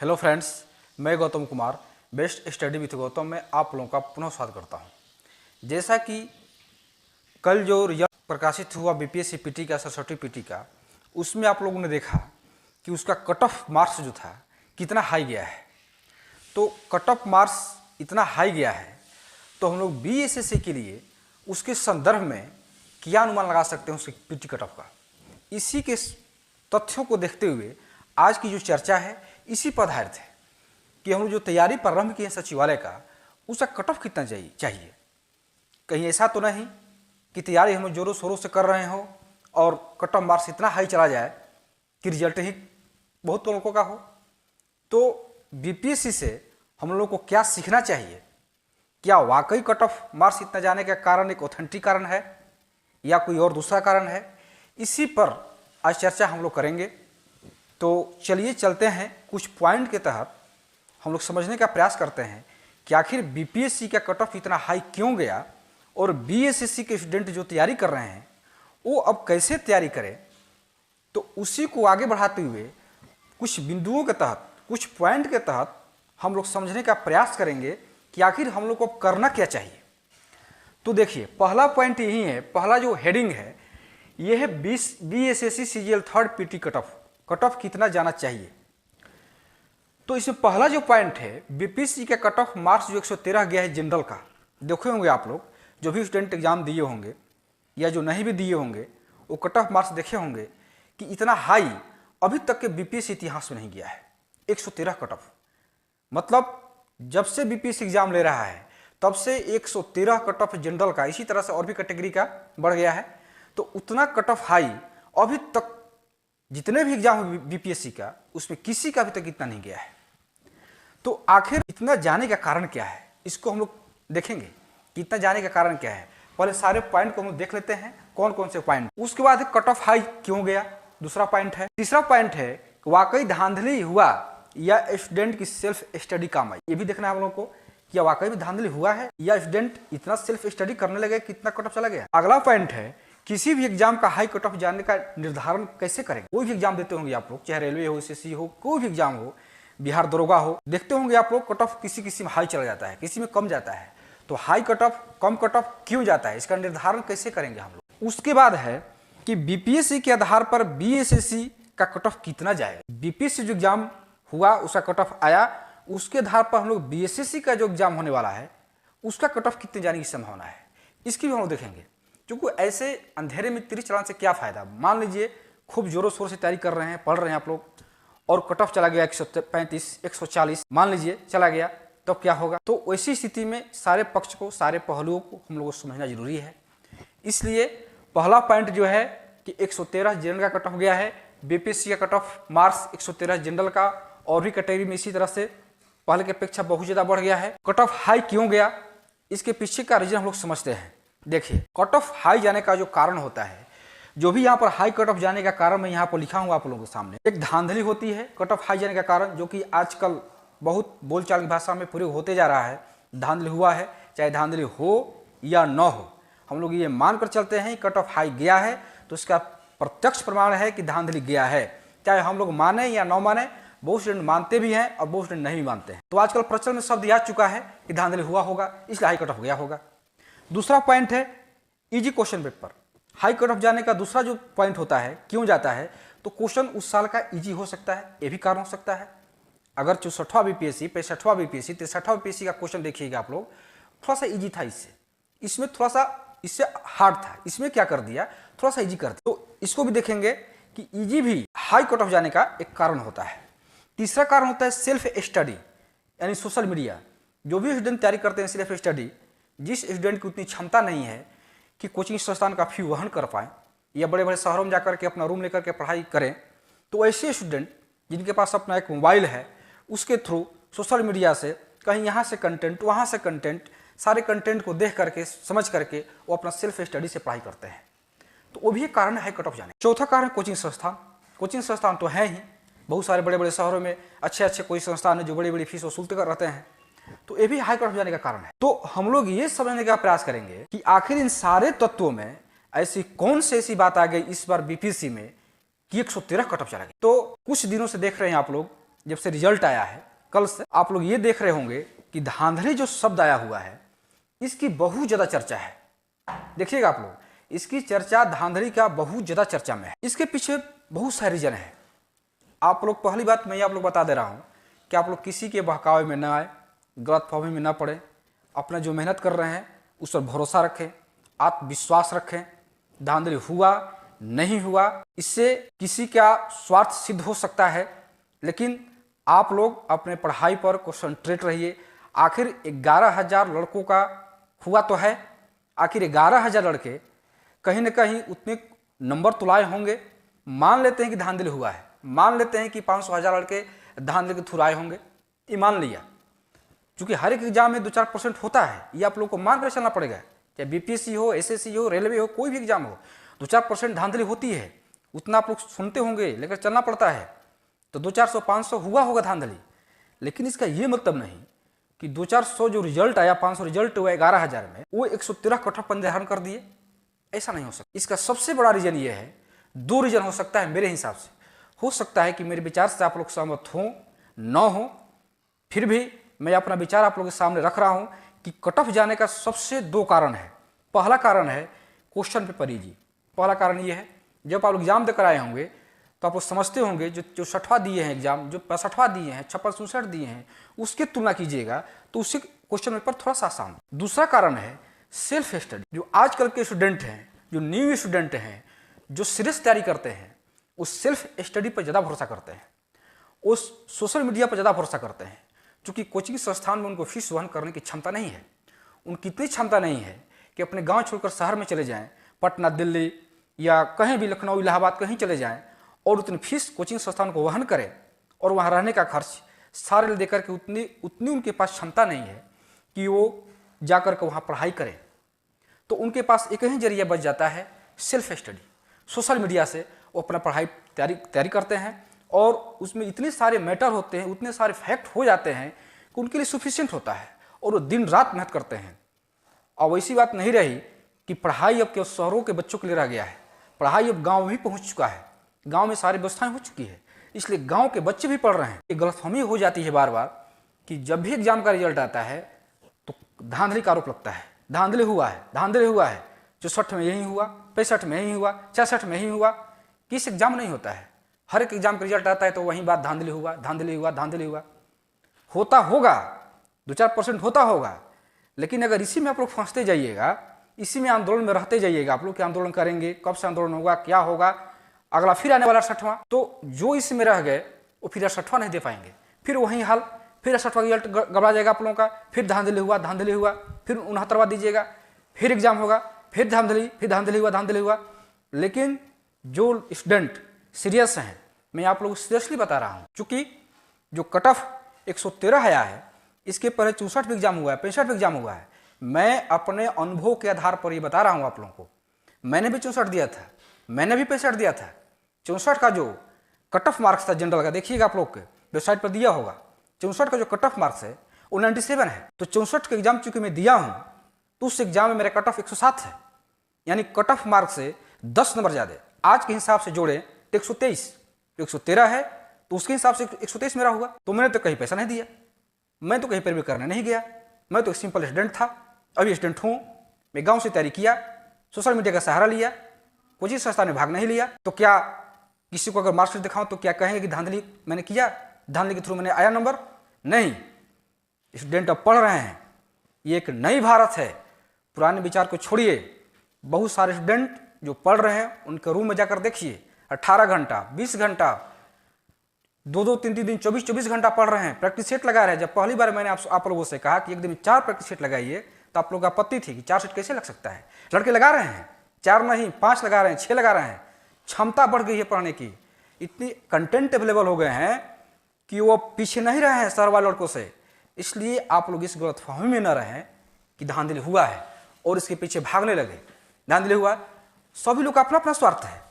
Hello friends, मैं Gautam Kumar best study with Gautam में आप लोगों का पुनः स्वागत करता हूं। जैसा कि कल जो रिजल्ट प्रकाशित हुआ बीपीएससी पीटी का, सरस्वती पीटी का, उसमें आप लोगों ने देखा कि उसका कट ऑफ मार्क्स जो था कितना हाई गया है। तो कट ऑफ मार्क्स इतना हाई गया है तो हम लोग बीएसएससी के लिए उसके संदर्भ में क्या अनुमान लगा सकते हैं उसके पीटी कट ऑफ का। इसी के तथ्यों को देखते हुए आज की जो चर्चा है इसी पर आधारित है कि हम लोग जो तैयारी प्रारंभ की है सचिवालय का, उसका कट ऑफ कितना चाहिए। कहीं ऐसा तो नहीं कि तैयारी हम जोरों शोरों से कर रहे हो और कट ऑफ मार्क्स इतना हाई चला जाए कि रिजल्ट ही बहुत लोगों का हो। तो बीपीएससी से हम लोगों को क्या सीखना चाहिए, क्या वाकई कट ऑफ मार्क्स इतना जाने का कारण एक ऑथेंटिक कारण है या कोई और दूसरा कारण है, इसी पर आज चर्चा हम लोग करेंगे। तो चलिए चलते हैं, कुछ पॉइंट के तहत हम लोग समझने का प्रयास करते हैं कि आखिर बीपीएससी का कट ऑफ इतना हाई क्यों गया और बीएसएससी के स्टूडेंट जो तैयारी कर रहे हैं वो अब कैसे तैयारी करें। तो उसी को आगे बढ़ाते हुए कुछ बिंदुओं के तहत, कुछ पॉइंट के तहत हम लोग समझने का प्रयास करेंगे कि आखिर हम लोग को अब करना क्या चाहिए। तो देखिए, पहला पॉइंट यही है, पहला जो हेडिंग है ये है BSSC CGL third PT cut off कितना जाना चाहिए। तो इसमें पहला जो पॉइंट है, बीपीएससी का कट ऑफ मार्क्स जो 113 गया है जनरल का। देखे होंगे आप लोग जो भी स्टूडेंट एग्जाम दिए होंगे या जो नहीं भी दिए होंगे वो कट ऑफ मार्क्स देखे होंगे कि इतना हाई अभी तक के बीपीएससी इतिहास में नहीं गया है। 113 कट ऑफ, मतलब जब से बीपीएससी एग्जाम ले रहा है तब से 113 कट ऑफ जनरल का, इसी तरह से और भी कैटेगरी का बढ़ गया है। तो उतना कट ऑफ हाई अभी तक जितने भी एग्जाम हुए बीपीएससी का, उसमें किसी का अभी तक इतना नहीं गया है। तो आखिर इतना जाने का कारण क्या है, इसको हम लोग देखेंगे कि इतना जाने का कारण क्या है। पहले सारे पॉइंट को हम लोग देख लेते हैं कौन कौन से पॉइंट। उसके बाद कट ऑफ हाई क्यों गया, दूसरा पॉइंट है। तीसरा पॉइंट है वाकई धांधली हुआ या स्टूडेंट की सेल्फ स्टडी काम आई। ये भी देखना है हम लोग को, क्या वाकई भी धांधली हुआ है या स्टूडेंट इतना सेल्फ स्टडी करने लगे कितना कट ऑफ चला गया। अगला पॉइंट है किसी भी एग्जाम का हाई कट ऑफ जानने का निर्धारण कैसे करेंगे। कोई भी एग्जाम देते होंगे आप लोग, चाहे रेलवे हो, एसएससी हो, कोई भी एग्जाम हो, बिहार दरोगा हो, देखते होंगे आप लोग कट ऑफ किसी में हाई चला जाता है, किसी में कम जाता है। तो हाई कट ऑफ कम कट ऑफ क्यों जाता है, इसका निर्धारण कैसे करेंगे हम लोग। उसके बाद है कि बीपीएससी के आधार पर बीएसएससी का कट ऑफ कितना जाएगा। बीपीएससी जो एग्जाम हुआ उसका कट ऑफ आया, उसके आधार पर हम लोग बीएसएससी का जो एग्जाम होने वाला है उसका कट ऑफ कितने जाने की संभावना है, इसकी भी हम लोग देखेंगे। क्योंकि ऐसे अंधेरे में तिरछी चलाने से क्या फायदा। मान लीजिए खूब जोरों शोर से तैयारी कर रहे हैं, पढ़ रहे हैं आप लोग, और कट ऑफ चला गया 135, 140 मान लीजिए चला गया, तो क्या होगा। तो वैसी स्थिति में सारे पक्ष को, सारे पहलुओं को हम लोगों को समझना जरूरी है। इसलिए पहला पॉइंट जो है कि 113 जनरल का कट ऑफ गया है, बीपीएससी का कट ऑफ मार्क्स 113 जनरल का और भी कैटेगरी में इसी तरह से पहले की अपेक्षा बहुत ज्यादा बढ़ गया है। कट ऑफ हाई क्यों गया, इसके पीछे का रीजन हम लोग समझते हैं। देखिए, कट ऑफ हाई जाने का जो कारण होता है, जो भी यहाँ पर हाई कट ऑफ जाने का कारण मैं यहाँ पर लिखा हूँ आप लोगों के सामने, एक धांधली होती है कट ऑफ हाई जाने का कारण, जो कि आजकल बहुत बोलचाल की भाषा में प्रयोग होते जा रहा है। धांधली हुआ है, चाहे धांधली हो या न हो, हम लोग ये मानकर चलते हैं कट ऑफ हाई गया है तो इसका प्रत्यक्ष प्रमाण है कि धांधली गया है, चाहे हम लोग माने या न माने। बहुत स्टूडेंट मानते भी हैं और बहुत स्टूडेंट नहीं भी मानते हैं। तो आजकल प्रचलन में शब्द आ चुका है कि धांधली हुआ होगा इसलिए हाई कट ऑफ गया होगा। दूसरा पॉइंट है easy question paper. High cut off जाने का दूसरा जो पॉइंट होता है क्यों जाता है, तो क्वेश्चन उस साल का इजी हो सकता है, ये भी कारण हो सकता है। अगर 64वां बीपीएससी, 65वां बीपीएससी, 63वां बीपीएससी का क्वेश्चन देखिएगा आप लोग, थोड़ा सा इजी था, इसमें थोड़ा सा इससे हार्ड था, इसमें क्या कर दिया, थोड़ा सा इजी कर दिया। तो इसको भी देखेंगे कि इजी भी हाई कट ऑफ जाने का एक कारण होता है। तीसरा कारण होता है सेल्फ स्टडी, यानी सोशल मीडिया। जो भी स्टूडेंट तैयारी करते हैं सेल्फ स्टडी, जिस स्टूडेंट की उतनी क्षमता नहीं है कि कोचिंग संस्थान का फी वहन कर पाए या बड़े बड़े शहरों में जाकर के अपना रूम लेकर के पढ़ाई करें, तो ऐसे स्टूडेंट जिनके पास अपना एक मोबाइल है, उसके थ्रू सोशल मीडिया से कहीं यहाँ से कंटेंट, वहाँ से कंटेंट, सारे कंटेंट को देख करके, समझ करके वो अपना सेल्फ स्टडी से पढ़ाई करते हैं। तो वो भी एक कारण है हाई कट ऑफ जाने। चौथा कारण कोचिंग संस्थान। कोचिंग संस्थान तो है ही, बहुत सारे बड़े बड़े शहरों में अच्छे अच्छे कोई संस्थान है जो बड़ी बड़ी फीस वसूलते कर रहते हैं, तो ये भी हाई कट ऑफ जाने का कारण है। तो हम लोग ये समझने का प्रयास करेंगे कि आखिर इन सारे तत्वों में ऐसी कौन सी ऐसी बात आ गई इस बार बीपीएससी में कि 113 कट ऑफ चला गया। तो कुछ दिनों से देख रहे हैं आप लोग जब से रिजल्ट आया है कल से, आप लोग ये देख रहे होंगे कि धांधली जो शब्द आया हुआ है इसकी बहुत ज़्यादा चर्चा है। देखिएगा आप लोग, इसकी चर्चा धांधली का बहुत ज़्यादा चर्चा में है। इसके पीछे बहुत सारे रीजन है। आप लोग, पहली बात मैं आप लोग बता दे रहा हूँ कि आप लोग किसी के बहकावे में न आए, गलतफहमी में न पड़े, अपना जो मेहनत कर रहे हैं उस पर भरोसा रखें, आत्मविश्वास रखें। धांधली हुआ नहीं हुआ इससे किसी का स्वार्थ सिद्ध हो सकता है, लेकिन आप लोग अपने पढ़ाई पर कंसंट्रेट रहिए। आखिर 11,000 लड़कों का हुआ तो है, आखिर 11,000 लड़के कहीं ना कहीं उतने नंबर तो लाए होंगे। मान लेते हैं कि धांधली हुआ है, मान लेते हैं कि 500,000 लड़के धांधली के थ्रू आए होंगे, ये मान लिया। क्योंकि हर एक एग्जाम में 2-4% होता है, ये आप लोग को मान कर चलना पड़ेगा। चाहे बीपीएससी हो, एसएससी हो, रेलवे हो, कोई भी एग्जाम हो, 2-4% धांधली होती है। उतना आप लोग सुनते होंगे, लेकर चलना पड़ता है। तो 200-400-500 हुआ होगा धांधली, लेकिन इसका ये मतलब नहीं कि 200-400 जो रिजल्ट आया, 500 रिजल्ट हुआ 11,000 में, वो 113 कट ऑफ निर्धारण कर दिए। ऐसा नहीं हो सकता। इसका सबसे बड़ा रीजन ये है, 2 रीजन हो सकता है मेरे हिसाब से। हो सकता है कि मेरे विचार से आप लोग सहमत हो न हो, फिर भी मैं अपना विचार आप लोगों के सामने रख रहा हूं कि कट ऑफ जाने का सबसे 2 कारण है। पहला कारण है क्वेश्चन पेपर इजी। पहला कारण ये है, जब आप लोग एग्जाम देकर आए होंगे तो आप लोग समझते होंगे जो 64वां दिए हैं एग्जाम, जो 65वां दिए हैं, 56-67 दिए हैं, उसकी तुलना कीजिएगा तो उससे क्वेश्चन पेपर थोड़ा सा आसान। दूसरा कारण है सेल्फ स्टडी। जो आजकल के स्टूडेंट हैं, जो न्यू स्टूडेंट हैं, जो सीरियस तैयारी करते हैं, उस सेल्फ स्टडी पर ज़्यादा भरोसा करते हैं, उस सोशल मीडिया पर ज़्यादा भरोसा करते हैं। क्योंकि कोचिंग संस्थान में उनको फीस वहन करने की क्षमता नहीं है। उनकी इतनी क्षमता नहीं है कि अपने गांव छोड़कर शहर में चले जाएं, पटना, दिल्ली या कहीं भी, लखनऊ, इलाहाबाद कहीं चले जाएं और उतनी फीस कोचिंग संस्थान को वहन करें और वहाँ रहने का खर्च सारे देकर के उतनी उनके पास क्षमता नहीं है कि वो जाकर के वहाँ पढ़ाई करें। तो उनके पास एक ही जरिया बच जाता है, सेल्फ स्टडी। सोशल मीडिया से वो अपना पढ़ाई तैयारी करते हैं और उसमें इतने सारे मैटर होते हैं, उतने सारे फैक्ट हो जाते हैं कि उनके लिए सफिशिएंट होता है और वो दिन रात मेहनत करते हैं। और वैसी बात नहीं रही कि पढ़ाई अब केवल शहरों के बच्चों के लिए रह गया है, पढ़ाई अब गाँव में भी पहुँच चुका है, गाँव में सारी व्यवस्थाएं हो चुकी है, इसलिए गाँव के बच्चे भी पढ़ रहे हैं। एक गलतफहमी हो जाती है बार बार कि जब भी एग्जाम का रिजल्ट आता है तो धांधली का आरोप लगता है, धांधली हुआ है, धांधली हुआ है। 64 में यही हुआ, 65 में यही हुआ, 66 में यही हुआ। किस एग्जाम नहीं होता है, हर एक एग्जाम का रिजल्ट आता है तो वही बात, धांधली हुआ, धांधली हुआ, धांधली हुआ। होता होगा, 2-4% होता होगा, लेकिन अगर इसी में आप लोग फंसते जाइएगा, इसी में आंदोलन में रहते जाइएगा, आप लोग क्या आंदोलन करेंगे, कब से आंदोलन होगा, क्या होगा, अगला फिर आने वाला 60वां, तो जो इसमें रह गए वो फिर 60वां नहीं दे पाएंगे। फिर वही हाल, फिर 60वां रिजल्ट गड़बड़ा जाएगा आप लोगों का, फिर धांधली हुआ, धांधली हुआ, फिर 69वां दीजिएगा, फिर एग्जाम होगा, फिर धांधली, फिर धांधली हुआ, धांधली हुआ। लेकिन जो स्टूडेंट सीरियस हैं, मैं आप लोगों को सीरियसली बता रहा हूँ, चूँकि जो कट ऑफ 113 आया है, इसके पहले 64 में एग्जाम हुआ है, 65 में एग्जाम हुआ है। मैं अपने अनुभव के आधार पर ये बता रहा हूँ आप लोगों को। मैंने भी 64 दिया था, मैंने भी 65 दिया था। 64 का जो कट ऑफ मार्क्स था जनरल का, देखिएगा आप लोग के वेबसाइट पर दिया होगा, 64 का जो कट ऑफ मार्क्स है वो 97 है। तो 64 का एग्जाम चूंकि मैं दिया हूँ तो उस एग्जाम में मेरा कट ऑफ 107 है, यानी कट ऑफ मार्क से 10 नंबर ज़्यादा। आज के हिसाब से जोड़े तो 123, 113 है तो उसके हिसाब से 123 मेरा हुआ। तो मैंने तो कहीं पैसा नहीं दिया, मैं तो कहीं पर भी करने नहीं गया, मैं तो एक सिंपल स्टूडेंट था, अभी स्टूडेंट हूँ। मैं गाँव से तैयारी किया, सोशल मीडिया का सहारा लिया, कोचिंग संस्थान में भाग नहीं लिया। तो क्या किसी को अगर मार्क्स दिखाऊं तो क्या कहेंगे कि धांधली मैंने किया, धांधली के थ्रू मैंने आया नंबर? नहीं, स्टूडेंट अब पढ़ रहे हैं, ये एक नई भारत है। पुराने विचार को छोड़िए, बहुत सारे स्टूडेंट जो पढ़ रहे हैं उनके रूम में जाकर देखिए, 18 घंटा, 20 घंटा, 2-2, 3-3 दिन, 24-24 घंटा पढ़ रहे हैं, प्रैक्टिस सेट लगा रहे हैं। जब पहली बार मैंने आप लोगों से कहा कि एक दिन में 4 प्रैक्टिस सेट लगाइए तो आप लोगों को आपत्ति थी कि 4 सेट कैसे लग सकता है। लड़के लगा रहे हैं, 4 नहीं 5 लगा रहे हैं, 6 लगा रहे हैं। क्षमता बढ़ गई है पढ़ने की, इतनी कंटेंट अवेलेबल हो गए हैं कि वो पीछे नहीं रहे हैं शहर वाले लड़कों से। इसलिए आप लोग इस गलतफहमी में न रहें कि धांधली हुआ है और इसके पीछे भागने लगे। धांधली हुआ, सभी लोग का अपना अपना स्वार्थ है।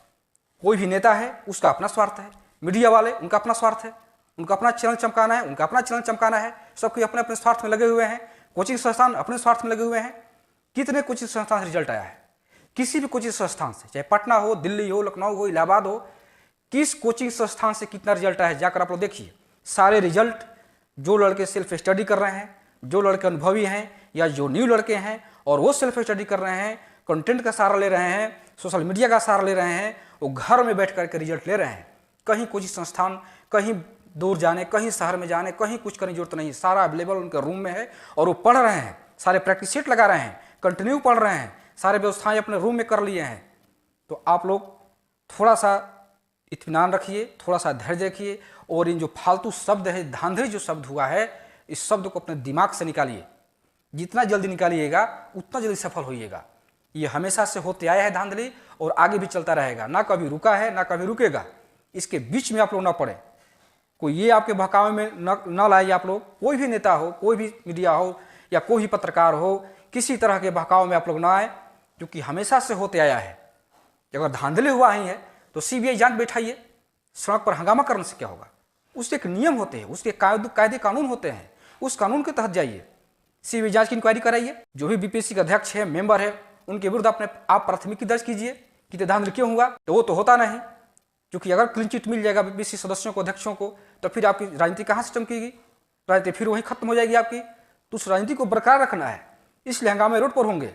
कोई भी नेता है उसका अपना स्वार्थ है, मीडिया वाले उनका अपना स्वार्थ है, उनका अपना चैनल चमकाना है, उनका अपना चैनल चमकाना है। सबके अपने अपने स्वार्थ में लगे हुए हैं। कोचिंग संस्थान अपने स्वार्थ में लगे हुए हैं। कितने कोचिंग संस्थान से रिजल्ट आया है, किसी भी कोचिंग संस्थान से, चाहे पटना हो, दिल्ली हो, लखनऊ हो, इलाहाबाद हो, किस कोचिंग संस्थान से कितना रिजल्ट आया है जाकर आप लोग देखिए। सारे रिजल्ट जो लड़के सेल्फ स्टडी कर रहे हैं, जो लड़के अनुभवी हैं या जो न्यू लड़के हैं और वो सेल्फ स्टडी कर रहे हैं, कंटेंट का सहारा ले रहे हैं, सोशल मीडिया का सहारा ले रहे हैं, वो घर में बैठ करके रिजल्ट ले रहे हैं। कहीं कोचिंग संस्थान, कहीं दूर जाने, कहीं शहर में जाने, कहीं कुछ करने की जरूरत नहीं, सारा अवेलेबल उनके रूम में है और वो पढ़ रहे हैं, सारे प्रैक्टिस सेट लगा रहे हैं, कंटिन्यू पढ़ रहे हैं, सारे व्यवस्थाएं अपने रूम में कर लिए हैं। तो आप लोग थोड़ा सा इत्मीनान रखिए, थोड़ा सा धैर्य रखिए और इन जो फालतू शब्द है, धांधली जो शब्द हुआ है, इस शब्द को अपने दिमाग से निकालिए। जितना जल्दी निकालिएगा उतना जल्दी सफल होइएगा। ये हमेशा से होते आया है धांधली और आगे भी चलता रहेगा, ना कभी रुका है ना कभी रुकेगा। इसके बीच में आप लोग ना पड़े, कोई ये आपके बहकावे में न लाए। आप लोग, कोई भी नेता हो, कोई भी मीडिया हो या कोई भी पत्रकार हो, किसी तरह के बहकाव में आप लोग ना आए, क्योंकि हमेशा से होते आया है। अगर धांधली हुआ ही है तो सीबीआई जांच बैठाइए। सड़क पर हंगामा करने से क्या होगा? उसके एक नियम होते हैं, उसके कायदे कानून होते हैं, उस कानून के तहत जाइए, सीबीआई जांच की इंक्वायरी कराइए। जो भी बीपीएससी के अध्यक्ष है, मेंबर है, उनके विरुद्ध आप प्राथमिकी दर्ज कीजिए कि धांधली क्यों हुआ। तो वो तो होता नहीं, क्योंकि अगर क्लीन चिट मिल जाएगा बीपीएससी सदस्यों को, अध्यक्षों को, तो फिर आपकी राजनीति कहाँ से चमकेगी? राजनीति फिर वहीं खत्म हो जाएगी आपकी। तो उस राजनीति को बरकरार रखना है, इसलिए हंगामे रोड पर होंगे,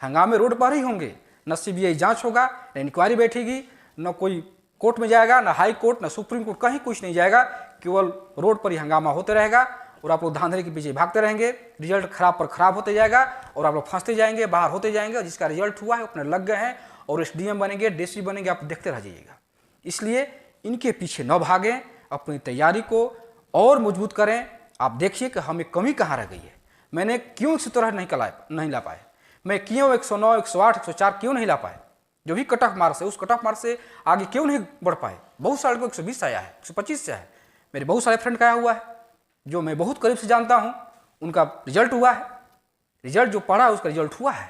हंगामे रोड पर ही होंगे। न सीबीआई जांच होगा, न इंक्वायरी बैठेगी, न कोई कोर्ट में जाएगा, न हाई कोर्ट, न सुप्रीम कोर्ट, कहीं कुछ नहीं जाएगा। केवल रोड पर ही हंगामा होते रहेगा और आप लोग धांधली के पीछे भागते रहेंगे। रिजल्ट खराब पर खराब होते जाएगा और आप लोग फंसते जाएंगे, बाहर होते जाएंगे। जिसका रिजल्ट हुआ है अपने लग गए हैं और एसडीएम बनेंगे, डीसी बनेंगे, आप देखते रह जाइएगा। इसलिए इनके पीछे न भागें, अपनी तैयारी को और मजबूत करें। आप देखिए कि हमें कमी कहाँ रह गई है। मैंने क्यों 113 नहीं ला पाए, मैं क्यों 109, 108, 104 क्यों नहीं ला पाए? जो भी कट ऑफ मार्क्स है, उस कट ऑफ मार्क्स से आगे क्यों नहीं बढ़ पाए? बहुत सारे को 120 आया है, 125 से है। मेरे बहुत सारे फ्रेंड का आया हुआ है, जो मैं बहुत करीब से जानता हूँ, उनका रिजल्ट हुआ है। रिजल्ट जो पढ़ा उसका रिजल्ट हुआ है।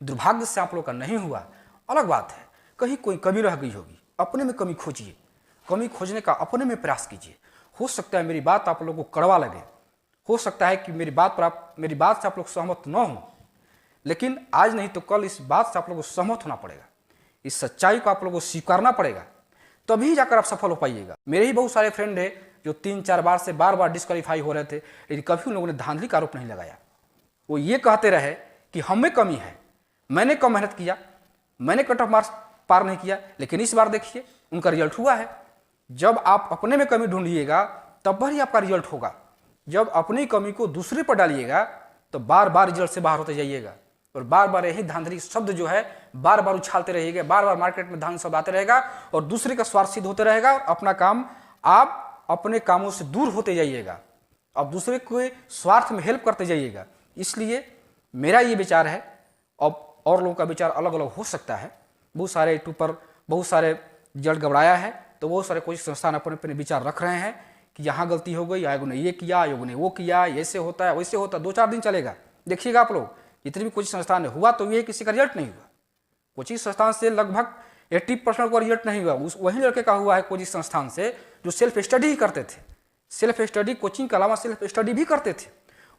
दुर्भाग्य से आप लोग का नहीं हुआ, अलग बात है। कहीं कोई कमी रह गई होगी, अपने में कमी खोजिए, कमी खोजने का अपने में प्रयास कीजिए। हो सकता है मेरी बात आप लोगों को कड़वा लगे, हो सकता है कि मेरी बात से आप लोग सहमत न हों, लेकिन आज नहीं तो कल इस बात से आप लोगों को सहमत होना पड़ेगा। इस सच्चाई को आप लोगों को स्वीकारना पड़ेगा, तभी जाकर आप सफल हो पाइएगा। मेरे ही बहुत सारे फ्रेंड है जो 3-4 बार से बार डिस्क्वालीफाई हो रहे थे, लेकिन कभी उन लोगों ने धांधली का आरोप नहीं लगाया। वो ये कहते रहे कि हमें कमी है, मैंने कम मेहनत किया, मैंने कट ऑफ मार्क्स पार नहीं किया। लेकिन इस बार देखिए उनका रिजल्ट हुआ है। जब आप अपने में कमी ढूंढिएगा तब ही आपका रिजल्ट होगा। जब अपनी कमी को दूसरे पर डालिएगा तो बार बार रिजल्ट से बाहर होते जाइएगा और बार बार यही धांधली शब्द जो है बार बार उछालते रहिएगा, बार बार मार्केट में धांधली शब्द आते रहेगा और दूसरे का स्वार्थ सिद्ध होते रहेगा और अपना काम, आप अपने कामों से दूर होते जाइएगा, अब दूसरे के स्वार्थ में हेल्प करते जाइएगा। इसलिए मेरा ये विचार है, अब और लोगों का विचार अलग अलग हो सकता है। बहुत सारे यूट्यूब पर बहुत सारे रिजल्ट गड़बड़ाया है, तो बहुत सारे कोचिंग संस्थान अपने अपने विचार रख रहे हैं कि यहाँ गलती हो गई, आयोग ने ये किया, आयोग ने वो किया, ऐसे होता है वैसे होता है। 2-4 दिन चलेगा, देखिएगा आप लोग। जितने भी कोचिंग संस्थान में हुआ तो ये किसी का रिजल्ट नहीं हुआ। कोचिंग संस्थान से लगभग 80% का रिजल्ट नहीं हुआ। वही लड़के का हुआ है कोचिंग संस्थान से जो सेल्फ स्टडी ही करते थे, सेल्फ स्टडी कोचिंग के अलावा सेल्फ स्टडी भी करते थे,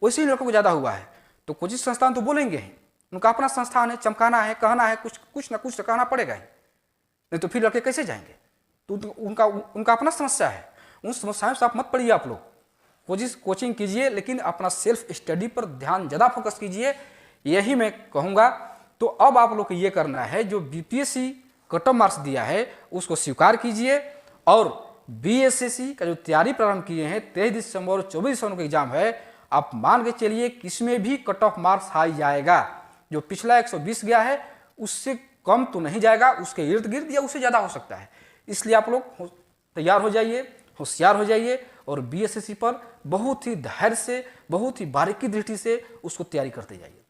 वैसे ही लड़कों को ज़्यादा हुआ है। तो कोचिंग संस्थान तो बोलेंगे ही, उनका अपना संस्थान है, चमकाना है, कहना है, कुछ ना कुछ तो कहना पड़ेगा ही, नहीं तो फिर लड़के कैसे जाएंगे? तो उनका अपना समस्या है, उन समस्याओं से आप मत पड़िए। आप लोग कोचिंग कीजिए, लेकिन अपना सेल्फ स्टडी पर ध्यान ज़्यादा फोकस कीजिए, यही मैं कहूँगा। तो अब आप लोग को ये करना है, जो बीपीएससी कट ऑफ मार्क्स दिया है उसको स्वीकार कीजिए और बीएसएससी का जो तैयारी प्रारंभ किए हैं 23 दिसंबर और 24 दिसंबर का एग्जाम है, आप मान के चलिए कि इसमें भी कट ऑफ मार्क्स हाई जाएगा। जो पिछला 120 गया है उससे कम तो नहीं जाएगा, उसके इर्द गिर्द या उससे ज़्यादा हो सकता है। इसलिए आप लोग तैयार हो जाइए, होशियार हो जाइए और बीएसएससी पर बहुत ही धैर्य से, बहुत ही बारीकी दृष्टि से उसको तैयारी करते जाइए।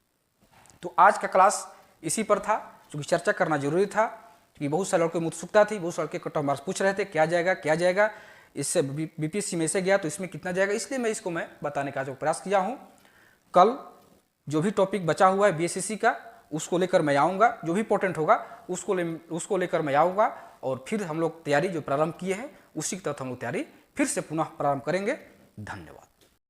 तो आज का क्लास इसी पर था, क्योंकि चर्चा करना जरूरी था, क्योंकि बहुत सारे लड़कों में उत्सुकता थी, बहुत सारे लड़के कट ऑफ मार्क्स पूछ रहे थे क्या जाएगा, इससे बीपीएससी में ऐसे गया तो इसमें कितना जाएगा, इसलिए मैं इसको बताने का जो प्रयास किया हूँ। कल जो भी टॉपिक बचा हुआ है बीएसएससी का उसको लेकर मैं आऊँगा, जो भी इंपॉर्टेंट होगा उसको लेकर मैं आऊँगा और फिर हम लोग तैयारी जो प्रारंभ किए हैं उसी के तहत हम लोग तैयारी फिर से पुनः प्रारंभ करेंगे। धन्यवाद।